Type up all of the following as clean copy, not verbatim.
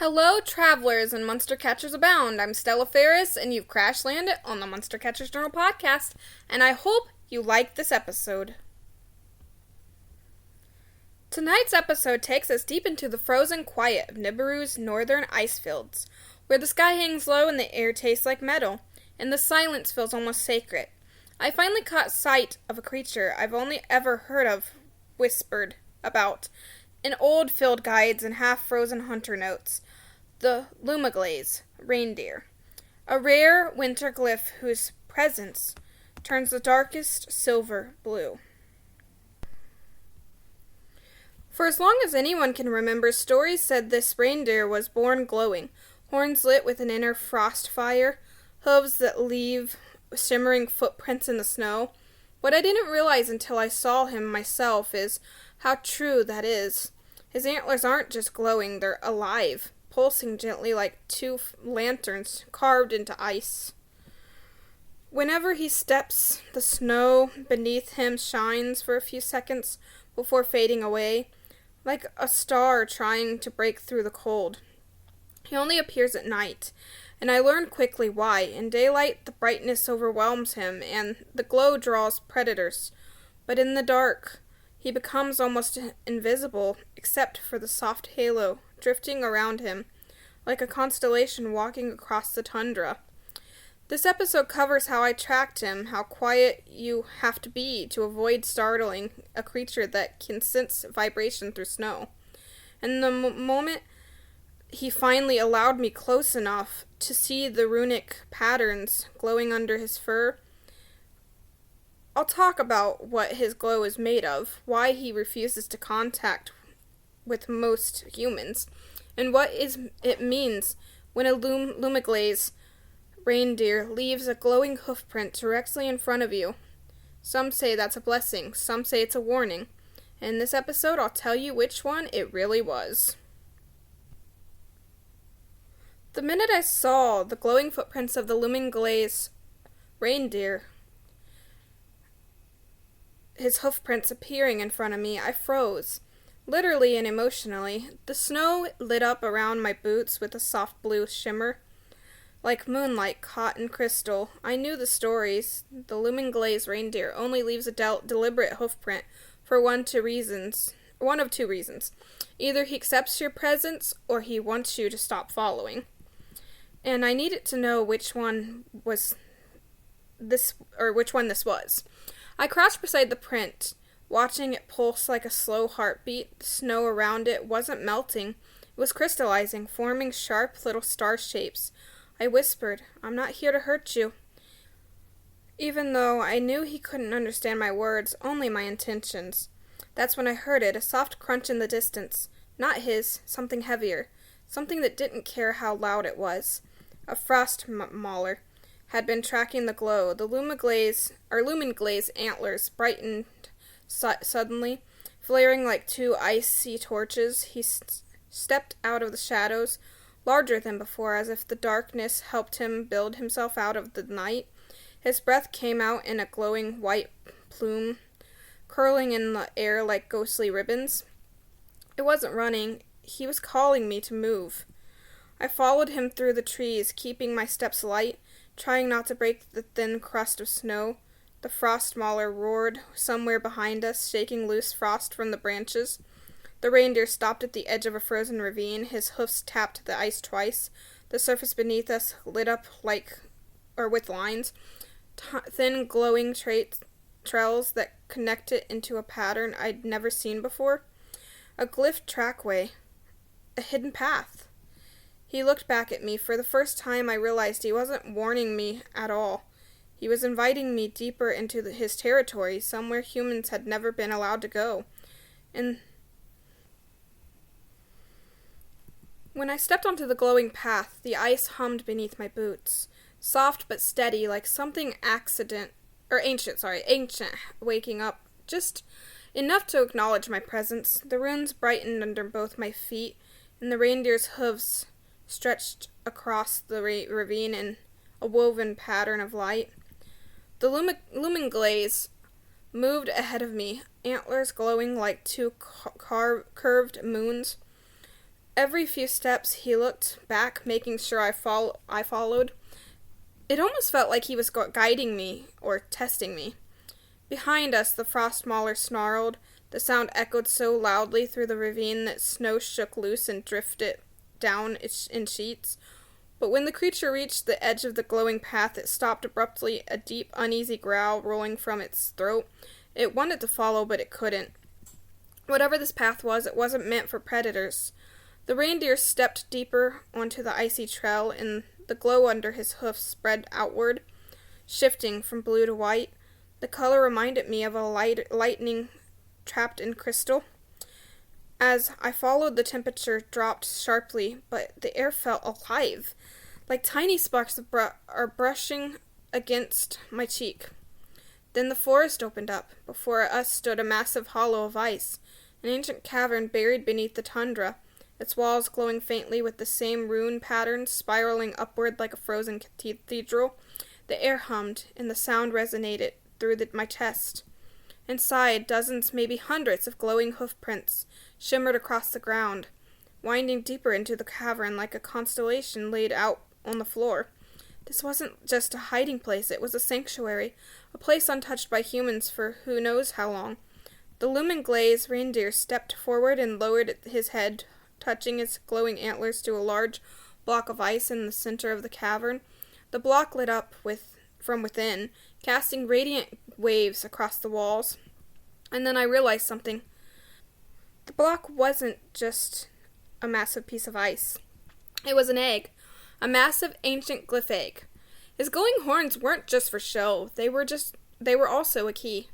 Hello, travelers and monster catchers abound. I'm Stella Ferris, and you've crash landed on the Monster Catchers Journal podcast, and I hope you like this episode. Tonight's episode takes us deep into the frozen quiet of Nibiru's northern ice fields, where the sky hangs low and the air tastes like metal, and the silence feels almost sacred. I finally caught sight of a creature I've only ever heard of whispered about in old field guides and half-frozen hunter notes, the Lumenglace Reindeer, a rare winter glyph whose presence turns the darkest silver blue. For as long as anyone can remember, stories said this reindeer was born glowing, horns lit with an inner frost fire, hooves that leave shimmering footprints in the snow. What I didn't realize until I saw him myself is how true that is. His antlers aren't just glowing, they're alive, pulsing gently like two lanterns carved into ice. Whenever he steps, the snow beneath him shines for a few seconds before fading away, like a star trying to break through the cold. He only appears at night, and I learned quickly why. In daylight, the brightness overwhelms him, and the glow draws predators. But in the dark, he becomes almost invisible, except for the soft halo drifting around him, like a constellation walking across the tundra. This episode covers how I tracked him, how quiet you have to be to avoid startling a creature that can sense vibration through snow. And the moment he finally allowed me close enough to see the runic patterns glowing under his fur, I'll talk about what his glow is made of, why he refuses to contact with most humans, and what it means when a Lumenglace reindeer leaves a glowing hoofprint directly in front of you. Some say that's a blessing, some say it's a warning. In this episode, I'll tell you which one it really was. The minute I saw the glowing footprints of the Lumenglace reindeer, his hoofprints appearing in front of me, I froze, literally and emotionally. The snow lit up around my boots with a soft blue shimmer, like moonlight caught in crystal. I knew the stories. The Lumenglace reindeer only leaves a deliberate hoofprint for one of two reasons. Either he accepts your presence, or he wants you to stop following. And I needed to know which one this was. I crouched beside the print, watching it pulse like a slow heartbeat. The snow around it wasn't melting. It was crystallizing, forming sharp little star shapes. I whispered, "I'm not here to hurt you." Even though I knew he couldn't understand my words, only my intentions. That's when I heard it, a soft crunch in the distance. Not his, something heavier. Something that didn't care how loud it was. A frost mauler had been tracking the glow. The Lumenglace antlers brightened suddenly, flaring like two icy torches. He stepped out of the shadows, larger than before, as if the darkness helped him build himself out of the night. His breath came out in a glowing white plume, curling in the air like ghostly ribbons. It wasn't running. He was calling me to move. I followed him through the trees, keeping my steps light, trying not to break the thin crust of snow. The frost mauler roared somewhere behind us, shaking loose frost from the branches. The reindeer stopped at the edge of a frozen ravine. His hoofs tapped the ice twice. The surface beneath us lit up with lines, thin glowing trails that connected into a pattern I'd never seen before. A glyph trackway, a hidden path. He looked back at me. For the first time, I realized he wasn't warning me at all. He was inviting me deeper into his territory, somewhere humans had never been allowed to go. And when I stepped onto the glowing path, the ice hummed beneath my boots, soft but steady, like something ancient waking up, just enough to acknowledge my presence. The runes brightened under both my feet, and the reindeer's hooves stretched across the ravine in a woven pattern of light. The Lumenglace moved ahead of me, antlers glowing like two curved moons. Every few steps he looked back, making sure I followed. It almost felt like he was guiding me or testing me. Behind us, the frost mauler snarled. The sound echoed so loudly through the ravine that snow shook loose and drifted down in sheets. But when the creature reached the edge of the glowing path, it stopped abruptly, a deep, uneasy growl rolling from its throat. It wanted to follow, but it couldn't. Whatever this path was, it wasn't meant for predators. The reindeer stepped deeper onto the icy trail, and the glow under his hoofs spread outward, shifting from blue to white. The color reminded me of a lightning trapped in crystal. As I followed, the temperature dropped sharply, but the air felt alive, like tiny sparks are brushing against my cheek. Then the forest opened up. Before us stood a massive hollow of ice, an ancient cavern buried beneath the tundra, its walls glowing faintly with the same rune patterns spiraling upward like a frozen cathedral. The air hummed, and the sound resonated through my chest. Inside, dozens, maybe hundreds of glowing hoofprints shimmered across the ground, winding deeper into the cavern like a constellation laid out on the floor. This wasn't just a hiding place, it was a sanctuary, a place untouched by humans for who knows how long. The Lumenglace Reindeer stepped forward and lowered his head, touching its glowing antlers to a large block of ice in the center of the cavern. The block lit up from within, casting radiant waves across the walls. And then I realized something. The block wasn't just a massive piece of ice. It was an egg. A massive ancient glyph egg. His glowing horns weren't just for show. They were also a key.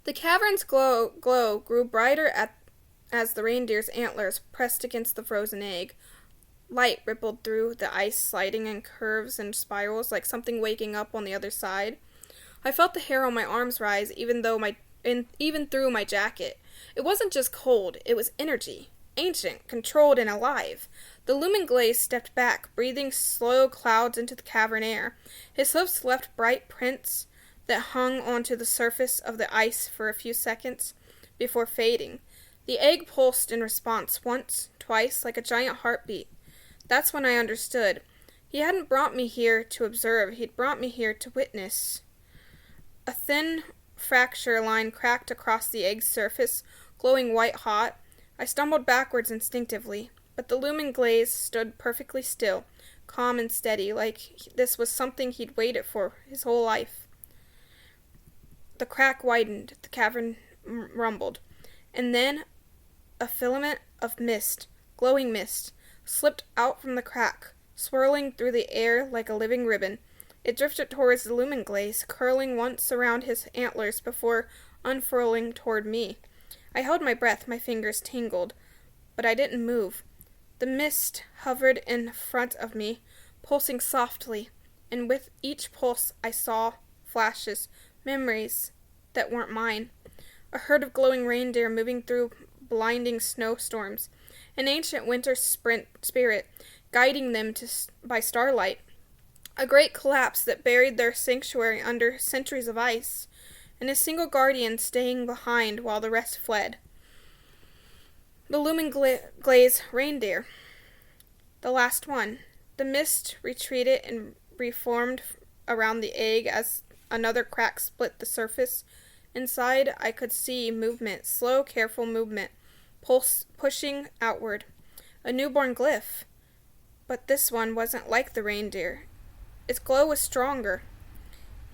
The cavern's glow grew brighter as the reindeer's antlers pressed against the frozen egg. Light rippled through the ice, sliding in curves and spirals like something waking up on the other side. I felt the hair on my arms rise, even through my jacket. It wasn't just cold, it was energy. Ancient, controlled, and alive. The Lumenglace stepped back, breathing slow clouds into the cavern air. His hoofs left bright prints that hung onto the surface of the ice for a few seconds before fading. The egg pulsed in response, once, twice, like a giant heartbeat. That's when I understood. He hadn't brought me here to observe, he'd brought me here to witness. A thin fracture line cracked across the egg's surface, glowing white-hot. I stumbled backwards instinctively, but the Lumen Glaze stood perfectly still, calm and steady, like this was something he'd waited for his whole life. The crack widened, the cavern rumbled, and then a filament of mist, glowing mist, slipped out from the crack, swirling through the air like a living ribbon. It drifted towards the Lumenglace, curling once around his antlers before unfurling toward me. I held my breath, my fingers tingled, but I didn't move. The mist hovered in front of me, pulsing softly, and with each pulse I saw flashes, memories that weren't mine. A herd of glowing reindeer moving through blinding snowstorms, an ancient winter spirit guiding them by starlight, a great collapse that buried their sanctuary under centuries of ice, and a single guardian staying behind while the rest fled. The Lumenglace Reindeer. The last one. The mist retreated and reformed around the egg as another crack split the surface. Inside, I could see movement, slow, careful movement, pushing outward. A newborn glyph. But this one wasn't like the reindeer. Its glow was stronger.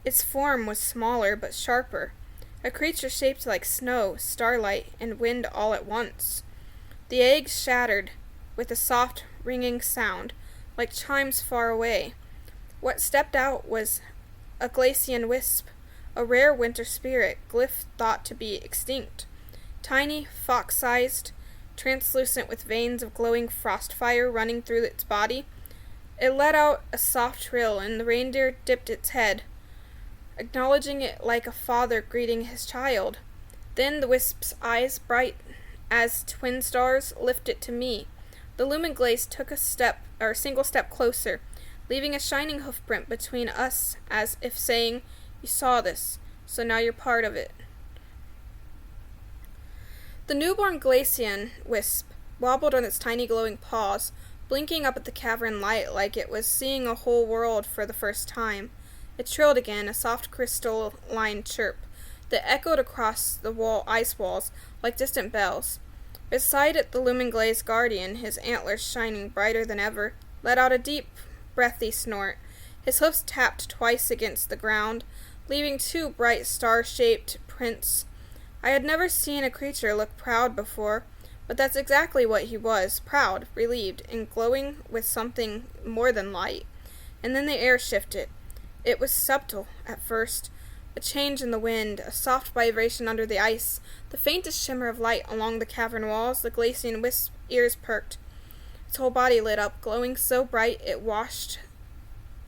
Its form was smaller but sharper, a creature shaped like snow, starlight, and wind all at once. The egg shattered with a soft, ringing sound, like chimes far away. What stepped out was a Glacien Wisp, a rare winter spirit, glyph thought to be extinct. Tiny, fox-sized, translucent with veins of glowing frost fire running through its body. It let out a soft trill, and the reindeer dipped its head, acknowledging it like a father greeting his child. Then the wisp's eyes, bright as twin stars, lifted to me. The Lumenglace took a single step closer, leaving a shining hoofprint between us, as if saying, "You saw this, so now you're part of it." The newborn Glacien Wisp wobbled on its tiny glowing paws, blinking up at the cavern light like it was seeing a whole world for the first time. It trilled again, a soft crystalline chirp that echoed across the ice walls like distant bells. Beside it, the Lumenglace Guardian, his antlers shining brighter than ever, let out a deep, breathy snort. His hoofs tapped twice against the ground, leaving two bright star-shaped prints. I had never seen a creature look proud before, but that's exactly what he was, proud, relieved, and glowing with something more than light. And then the air shifted. It was subtle at first, a change in the wind, a soft vibration under the ice, the faintest shimmer of light along the cavern walls. The Glacien Wisp's ears perked. Its whole body lit up, glowing so bright it washed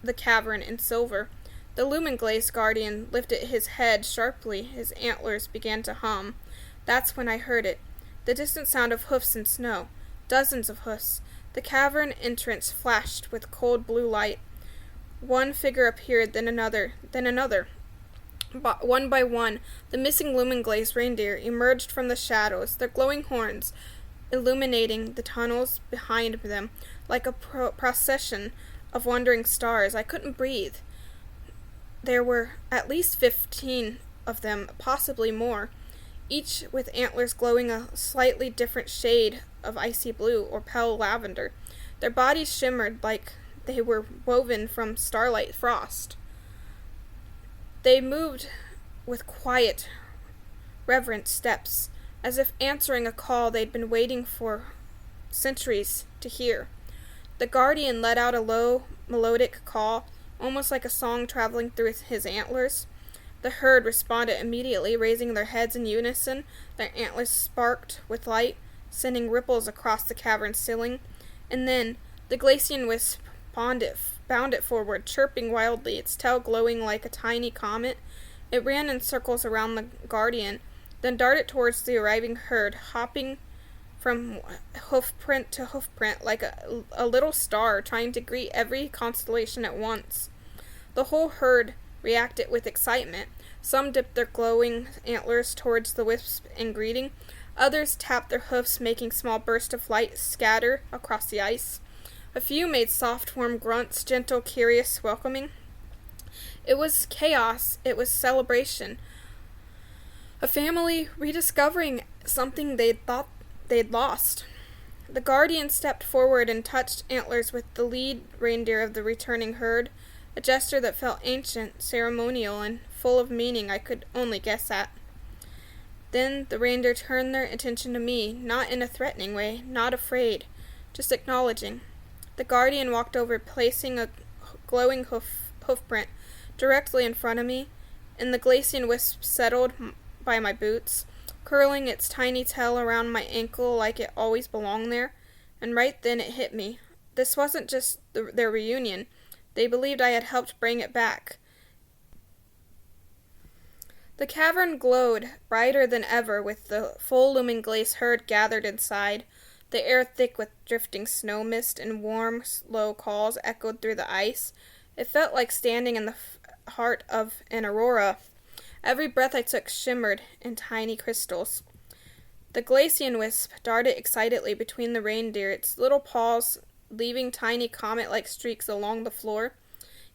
the cavern in silver. The Lumenglace Guardian lifted his head sharply. His antlers began to hum. That's when I heard it. The distant sound of hoofs in snow. Dozens of hoofs. The cavern entrance flashed with cold blue light. One figure appeared, then another. One by one, the missing Lumenglace Reindeer emerged from the shadows, their glowing horns illuminating the tunnels behind them like a procession of wandering stars. I couldn't breathe. There were at least 15 of them, possibly more, each with antlers glowing a slightly different shade of icy blue or pale lavender. Their bodies shimmered like they were woven from starlight frost. They moved with quiet, reverent steps, as if answering a call they'd been waiting for centuries to hear. The Guardian let out a low, melodic call, almost like a song traveling through his antlers. The herd responded immediately, raising their heads in unison. Their antlers sparked with light, sending ripples across the cavern ceiling. And then the Glacien Wisp bounded forward, chirping wildly, its tail glowing like a tiny comet. It ran in circles around the Guardian, then darted towards the arriving herd, hopping from hoofprint to hoofprint like a little star, trying to greet every constellation at once. The whole herd reacted with excitement. Some dipped their glowing antlers towards the wisp in greeting. Others tapped their hoofs, making small bursts of light scatter across the ice. A few made soft, warm grunts, gentle, curious, welcoming. It was chaos. It was celebration. A family rediscovering something they'd thought they'd lost. The Guardian stepped forward and touched antlers with the lead reindeer of the returning herd, a gesture that felt ancient, ceremonial, and full of meaning I could only guess at. Then the reindeer turned their attention to me, not in a threatening way, not afraid, just acknowledging. The Guardian walked over, placing a glowing hoofprint directly in front of me, and the Glacien Wisp settled by my boots, curling its tiny tail around my ankle like it always belonged there. And right then it hit me. This wasn't just their reunion. They believed I had helped bring it back. The cavern glowed brighter than ever with the full Lumenglace herd gathered inside. The air thick with drifting snow mist and warm, slow calls echoed through the ice. It felt like standing in the heart of an aurora. Every breath I took shimmered in tiny crystals. The Glacien Wisp darted excitedly between the reindeer, its little paws leaving tiny comet-like streaks along the floor.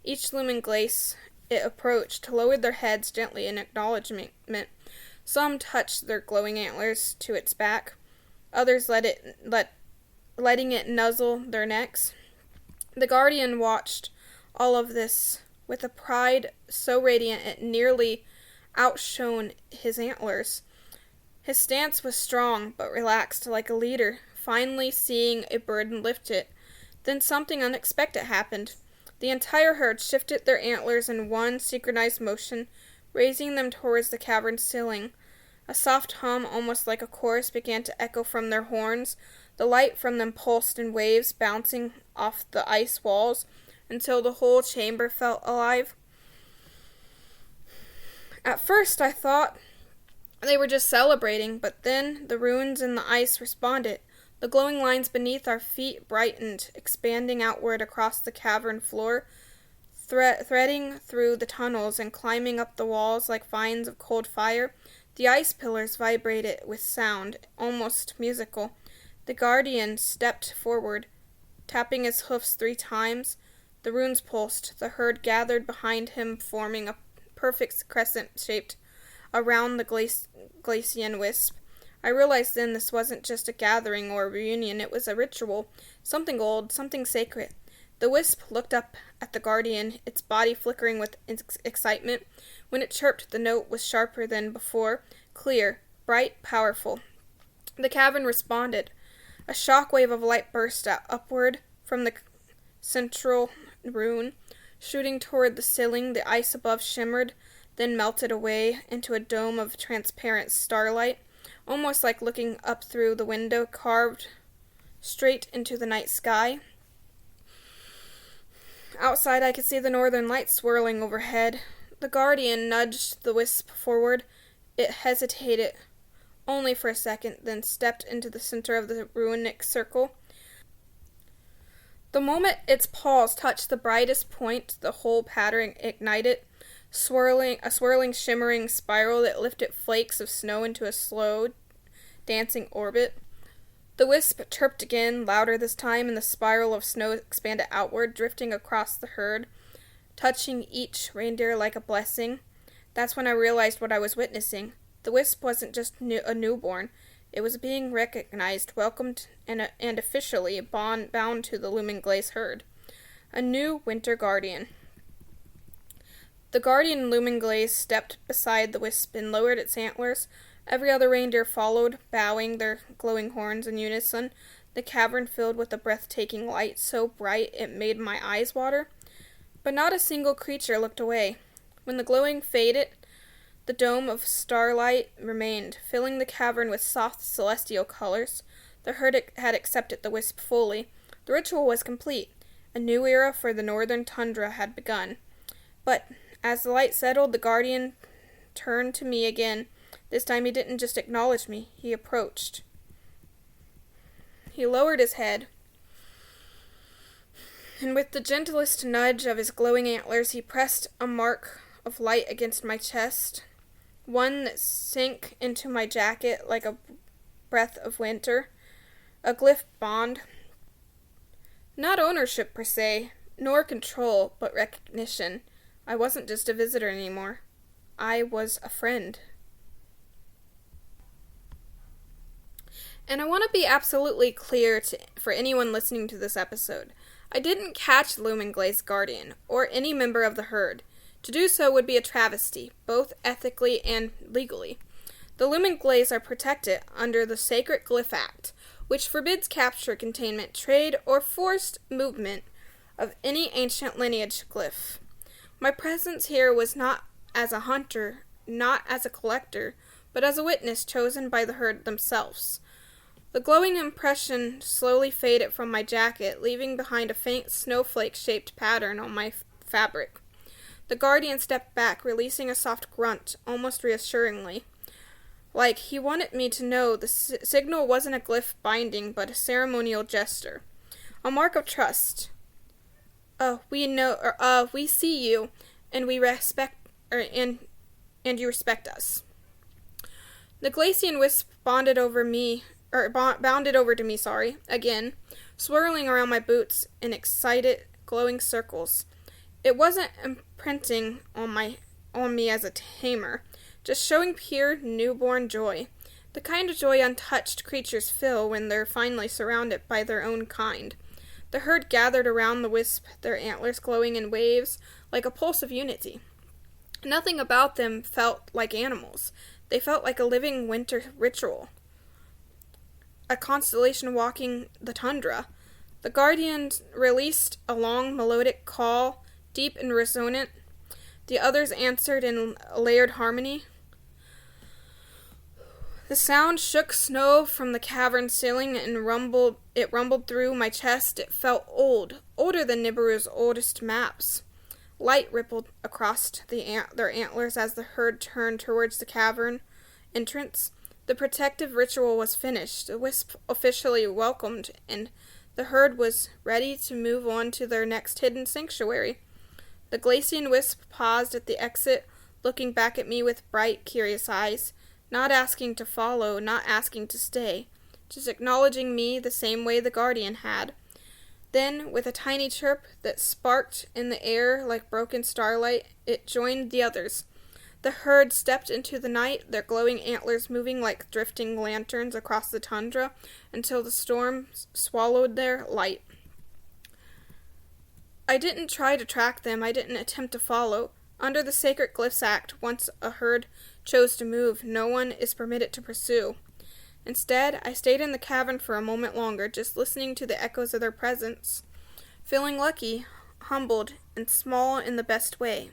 Each Lumenglace it approached lowered their heads gently in acknowledgement. Some touched their glowing antlers to its back. Others letting it nuzzle their necks. The Guardian watched all of this with a pride so radiant it nearly outshone his antlers. His stance was strong, but relaxed like a leader, finally seeing a burden lifted. Then something unexpected happened. The entire herd shifted their antlers in one synchronized motion, raising them towards the cavern ceiling. A soft hum, almost like a chorus, began to echo from their horns. The light from them pulsed in waves, bouncing off the ice walls, until the whole chamber felt alive. At first I thought they were just celebrating, but then the runes in the ice responded. The glowing lines beneath our feet brightened, expanding outward across the cavern floor, threading through the tunnels and climbing up the walls like vines of cold fire. The ice pillars vibrated with sound, almost musical. The Guardian stepped forward, tapping his hoofs 3 times. The runes pulsed. The herd gathered behind him, forming a perfect crescent shaped around the Glacien Wisp. I realized then this wasn't just a gathering or a reunion, it was a ritual, something old, something sacred. The wisp looked up at the Guardian, its body flickering with excitement. When it chirped, the note was sharper than before, clear, bright, powerful. The cavern responded. A shock wave of light burst upward from the central rune, shooting toward the ceiling. The ice above shimmered, then melted away into a dome of transparent starlight, almost like looking up through the window carved straight into the night sky. Outside, I could see the northern lights swirling overhead. The Guardian nudged the wisp forward. It hesitated only for a second, then stepped into the center of the runic circle. The moment its paws touched the brightest point, the whole pattern ignited, a swirling, shimmering spiral that lifted flakes of snow into a slow, dancing orbit. The wisp chirped again, louder this time, and the spiral of snow expanded outward, drifting across the herd, touching each reindeer like a blessing. That's when I realized what I was witnessing. The wisp wasn't just a newborn. It was being recognized, welcomed, and officially bound to the Lumenglace herd. A new winter guardian. The Guardian Lumenglace stepped beside the wisp and lowered its antlers. Every other reindeer followed, bowing their glowing horns in unison. The cavern filled with a breathtaking light so bright it made my eyes water. But not a single creature looked away. When the glowing faded, the dome of starlight remained, filling the cavern with soft celestial colors. The herd had accepted the wisp fully. The ritual was complete. A new era for the northern tundra had begun. But as the light settled, the Guardian turned to me again. This time he didn't just acknowledge me, he approached. He lowered his head, and with the gentlest nudge of his glowing antlers, he pressed a mark of light against my chest, one that sank into my jacket like a breath of winter, a glyph bond. Not ownership per se, nor control, but recognition. I wasn't just a visitor anymore. I was a friend. And I want to be absolutely clear for anyone listening to this episode. I didn't catch Lumenglace Guardian, or any member of the herd. To do so would be a travesty, both ethically and legally. The Lumenglace are protected under the Sacred Glyphs Act, which forbids capture, containment, trade, or forced movement of any ancient lineage glyph. My presence here was not as a hunter, not as a collector, but as a witness chosen by the herd themselves. The glowing impression slowly faded from my jacket, leaving behind a faint snowflake-shaped pattern on my fabric. The Guardian stepped back, releasing a soft grunt, almost reassuringly. Like he wanted me to know the signal wasn't a glyph binding, but a ceremonial gesture. A mark of trust. We see you, and we respect, and you respect us. The Glacien Wisp bounded over to me, again, swirling around my boots in excited, glowing circles. It wasn't imprinting on me as a tamer, just showing pure, newborn joy. The kind of joy untouched creatures feel when they're finally surrounded by their own kind. The herd gathered around the wisp, their antlers glowing in waves, like a pulse of unity. Nothing about them felt like animals. They felt like a living winter ritual. A constellation walking the tundra. The Guardian released a long melodic call, deep and resonant. The others answered in a layered harmony. The sound shook snow from the cavern ceiling and rumbled through my chest. It felt old, older than Nibiru's oldest maps. Light rippled across their antlers as the herd turned towards the cavern entrance. The protective ritual was finished, the wisp officially welcomed, and the herd was ready to move on to their next hidden sanctuary. The Glacien Wisp paused at the exit, looking back at me with bright, curious eyes. not asking to follow, not asking to stay, just acknowledging me the same way the Guardian had. Then, with a tiny chirp that sparked in the air like broken starlight, it joined the others. The herd stepped into the night, their glowing antlers moving like drifting lanterns across the tundra until the storm swallowed their light. I didn't try to track them, I didn't attempt to follow. Under the Sacred Glyphs Act, once a herd chose to move, no one is permitted to pursue. Instead, I stayed in the cavern for a moment longer, just listening to the echoes of their presence, feeling lucky, humbled, and small in the best way.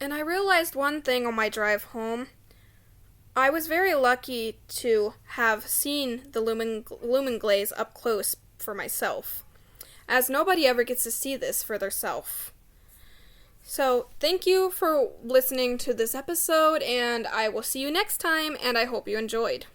And I realized one thing on my drive home. I was very lucky to have seen the Lumen Glaze up close for myself, as nobody ever gets to see this for theirself. So, thank you for listening to this episode, and I will see you next time, and I hope you enjoyed.